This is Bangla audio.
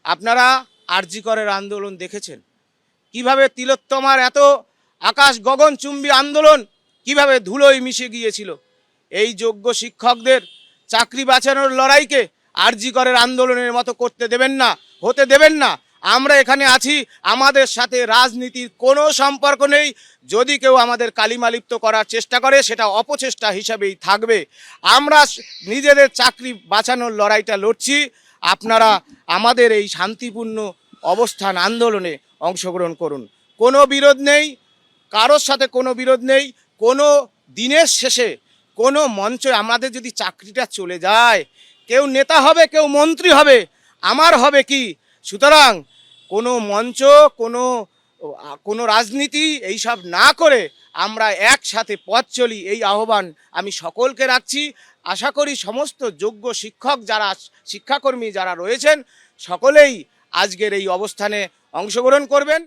আপনারা আরজি করের আন্দোলন দেখেছেন, কিভাবে তিলোত্তমার এত আকাশ গগনচুম্বী আন্দোলন কিভাবে ধুলোয় মিশে গিয়েছিল। এই যোগ্য শিক্ষকদের চাকরি বাঁচানোর লড়াইকে আরজি করের আন্দোলনের মতো করতে দেবেন না, হতে দেবেন না। আমরা এখানে আছি, আমাদের সাথে রাজনীতির কোনো সম্পর্ক নেই। যদি কেউ আমাদের কালিমালিপ্ত করার চেষ্টা করে সেটা অপচেষ্টা হিসাবেই থাকবে। আমরা নিজেদের চাকরি বাঁচানোর লড়াইটা লড়ছি। আপনারা আমাদের এই শান্তিপূর্ণ অবস্থান আন্দোলনে অংশগ্রহণ করুন। কোনো বিরোধ নেই, কারোর সাথে কোনো বিরোধ নেই। কোনো দিনের শেষে কোনো মঞ্চে আমাদের যদি চাকরিটা চলে যায়, কেউ নেতা হবে, কেউ মন্ত্রী হবে, আমার হবে কি? সুতরাং কোনো মঞ্চ, কোনো কোনো রাজনীতি এইসব না করে আমরা একসাথে পথ চলি, এই আহ্বান আমি সকলকে রাখছি। আশা করি সমস্ত যোগ্য শিক্ষক যারা, শিক্ষাকর্মী যারা রয়েছেন, সকলেই আজকের এই অবস্থানে অংশগ্রহণ করবেন।